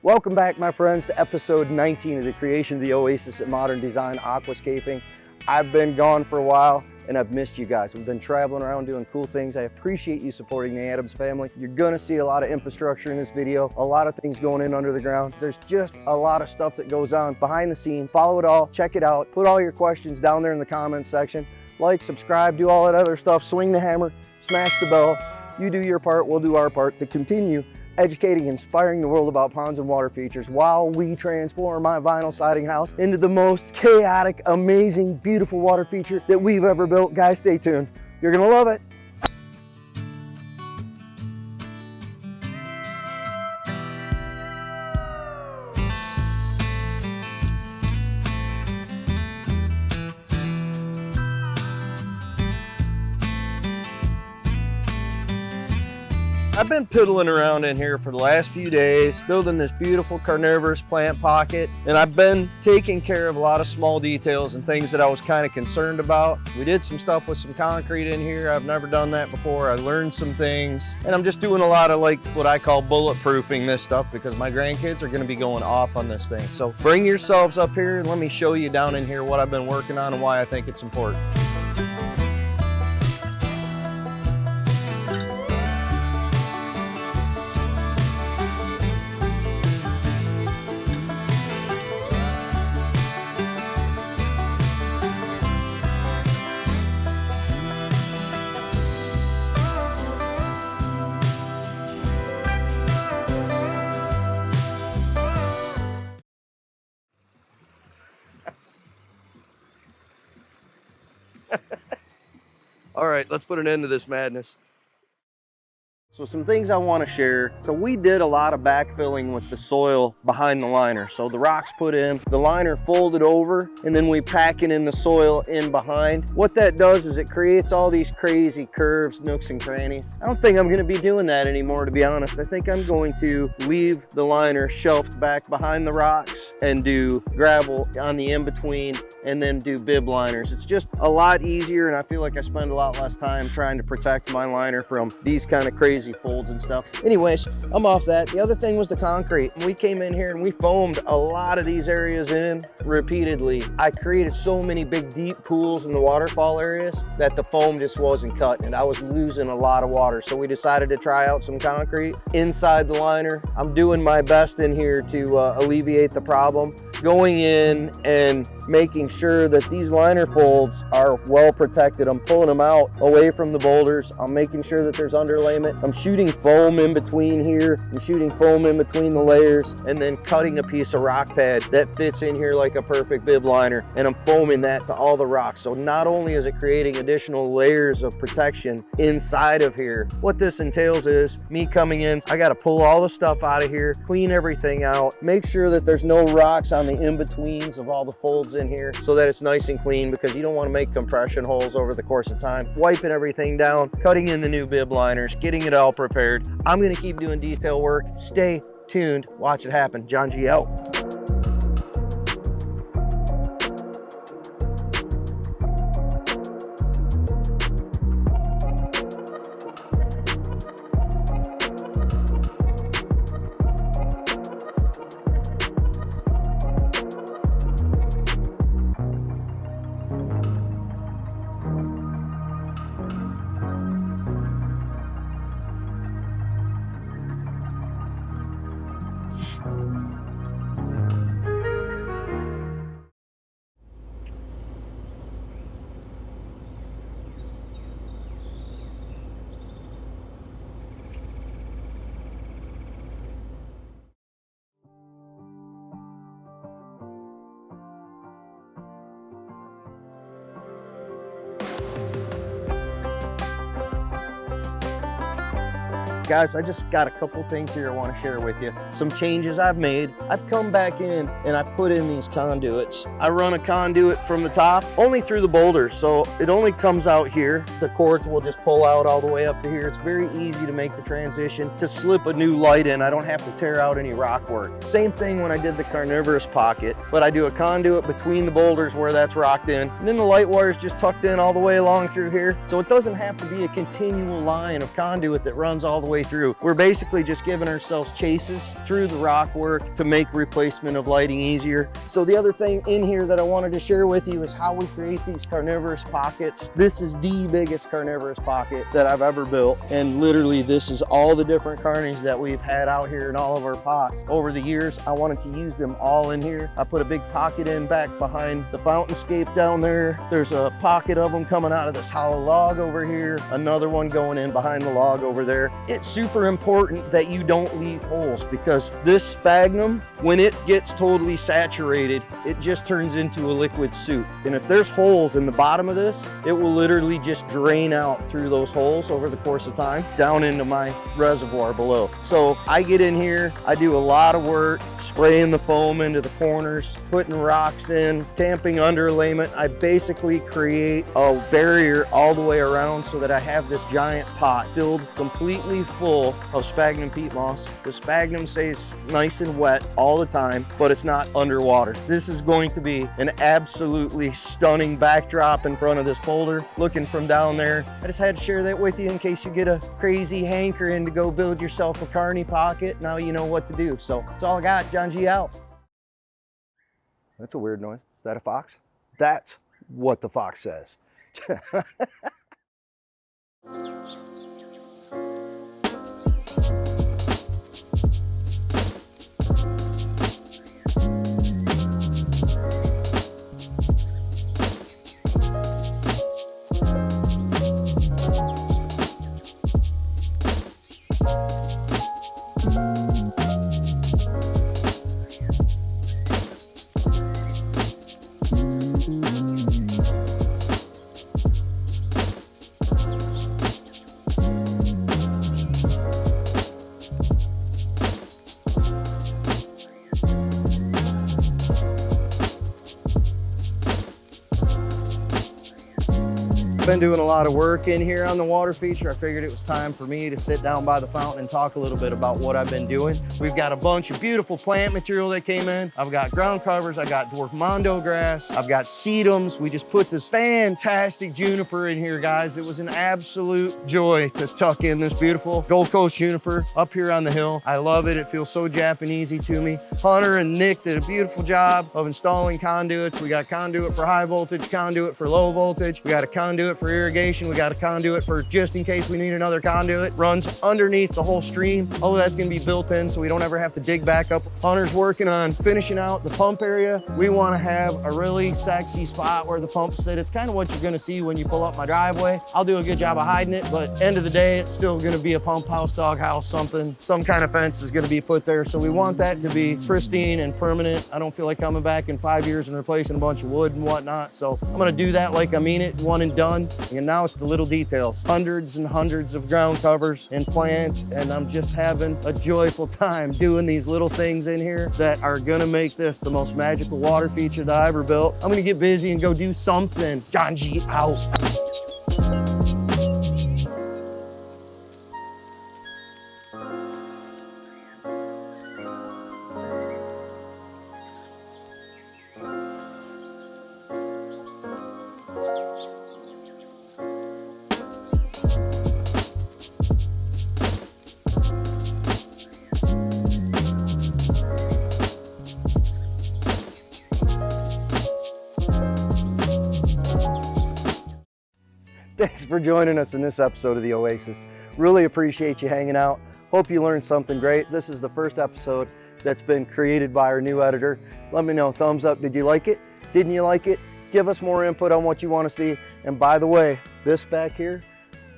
Welcome back, my friends, to episode 19 of the creation of the Oasis at Modern Design Aquascaping. I've been gone for a while and I've missed you guys. We've been traveling around doing cool things. I appreciate you supporting the Adams family. You're gonna see a lot of infrastructure in this video, a lot of things going in under the ground. There's just a lot of stuff that goes on behind the scenes. Follow it all, check it out, put all your questions down there in the comments section. Like, subscribe, do all that other stuff, swing the hammer, smash the bell. You do your part, we'll do our part to continue educating, inspiring the world about ponds and water features while we transform my vinyl siding house into the most chaotic, amazing, beautiful water feature that we've ever built. Guys, stay tuned. You're gonna love it. I've been piddling around in here for the last few days, building this beautiful carnivorous plant pocket, and I've been taking care of a lot of small details and things that I was kind of concerned about. We did some stuff with some concrete in here. I've never done that before. I learned some things, and I'm just doing a lot of like what I call bulletproofing this stuff because my grandkids are gonna be going off on this thing. So bring yourselves up here and let me show you down in here what I've been working on and why I think it's important. All right, let's put an end to this madness. So some things I want to share. So we did a lot of backfilling with the soil behind the liner. So the rocks put in, the liner folded over, and then we pack it in the soil in behind. What that does is it creates all these crazy curves, nooks and crannies. I don't think I'm gonna be doing that anymore, to be honest. I think I'm going to leave the liner shelved back behind the rocks and do gravel on the in-between and then do bib liners. It's just a lot easier, and I feel like I spend a lot less time trying to protect my liner from these kind of crazy folds and stuff. Anyways, I'm off that. The other thing was the concrete. We came in here and we foamed a lot of these areas in repeatedly. I created so many big deep pools in the waterfall areas that the foam just wasn't cutting and I was losing a lot of water. So we decided to try out some concrete inside the liner. I'm doing my best in here to alleviate the problem, going in and making sure that these liner folds are well protected. I'm pulling them out away from the boulders. I'm making sure that there's underlayment. I'm shooting foam in between here and shooting foam in between the layers and then cutting a piece of rock pad that fits in here like a perfect bib liner, and I'm foaming that to all the rocks. So not only is it creating additional layers of protection inside of here, what this entails is me coming in, I got to pull all the stuff out of here, clean everything out, make sure that there's no rocks on the in-betweens of all the folds in here so that it's nice and clean, because you don't want to make compression holes over the course of time. Wiping everything down, cutting in the new bib liners, getting it all prepared. I'm going to keep doing detail work. Stay tuned. Watch it happen. John G out. Guys, I just got a couple things here I want to share with you. Some changes I've made. I've come back in and I've put in these conduits. I run a conduit from the top only through the boulders, so it only comes out here. The cords will just pull out all the way up to here. It's very easy to make the transition to slip a new light in. I don't have to tear out any rock work. Same thing when I did the carnivorous pocket, but I do a conduit between the boulders where that's rocked in, and then the light wire is just tucked in all the way along through here. So it doesn't have to be a continual line of conduit that runs all the way way through. We're basically just giving ourselves chases through the rock work to make replacement of lighting easier. So the other thing in here that I wanted to share with you is how we create these carnivorous pockets. This is the biggest carnivorous pocket that I've ever built. And literally this is all the different carnies that we've had out here in all of our pots. Over the years, I wanted to use them all in here. I put a big pocket in back behind the fountainscape down there. There's a pocket of them coming out of this hollow log over here. Another one going in behind the log over there. It's super important that you don't leave holes, because this sphagnum, when it gets totally saturated, it just turns into a liquid soup. And if there's holes in the bottom of this, it will literally just drain out through those holes over the course of time down into my reservoir below. So I get in here, I do a lot of work, spraying the foam into the corners, putting rocks in, tamping underlayment. I basically create a barrier all the way around so that I have this giant pot filled completely full of sphagnum peat moss. The sphagnum stays nice and wet all the time, but it's not underwater. This is going to be an absolutely stunning backdrop in front of this boulder. Looking from down there, I just had to share that with you in case you get a crazy hankering to go build yourself a carny pocket. Now you know what to do. So that's all I got. John G out. That's a weird noise. Is that a fox? That's what the fox says. Been doing a lot of work in here on the water feature. I figured it was time for me to sit down by the fountain and talk a little bit about what I've been doing. We've got a bunch of beautiful plant material that came in. I've got ground covers, I got dwarf mondo grass, I've got sedums. We just put this fantastic juniper in here, guys. It was an absolute joy to tuck in this beautiful Gold Coast juniper up here on the hill. I love it. It feels so Japanesey to me. Hunter and Nick did a beautiful job of installing conduits. We got conduit for high voltage, conduit for low voltage. We got a conduit for irrigation. We got a conduit for just in case we need another conduit. Runs underneath the whole stream. All of that's gonna be built in so we don't ever have to dig back up. Hunter's working on finishing out the pump area. We wanna have a really sexy spot where the pumps sit. It's kind of what you're gonna see when you pull up my driveway. I'll do a good job of hiding it, but end of the day, it's still gonna be a pump house, dog house, something. Some kind of fence is gonna be put there. So we want that to be pristine and permanent. I don't feel like coming back in 5 years and replacing a bunch of wood and whatnot. So I'm gonna do that like I mean it, one and done. And now it's the little details. Hundreds and hundreds of ground covers and plants, and I'm just having a joyful time doing these little things in here that are gonna make this the most magical water feature that I ever built. I'm gonna get busy and go do something. John G out. Thanks for joining us in this episode of The Oasis. Really appreciate you hanging out. Hope you learned something great. This is the first episode that's been created by our new editor. Let me know, thumbs up, did you like it? Didn't you like it? Give us more input on what you want to see. And by the way, this back here,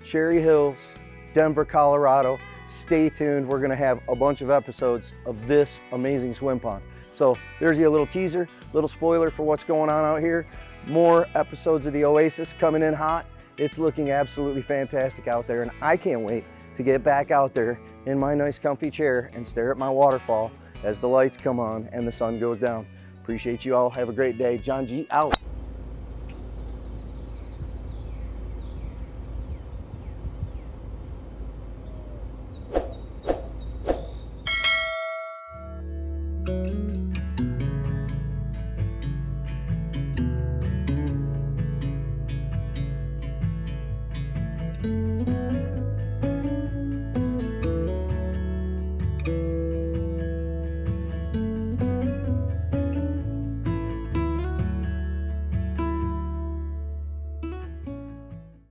Cherry Hills, Denver, Colorado. Stay tuned. We're going to have a bunch of episodes of this amazing swim pond. So there's your little teaser, little spoiler for what's going on out here. More episodes of The Oasis coming in hot. It's looking absolutely fantastic out there, and I can't wait to get back out there in my nice comfy chair and stare at my waterfall as the lights come on and the sun goes down. Appreciate you all. Have a great day. John G out.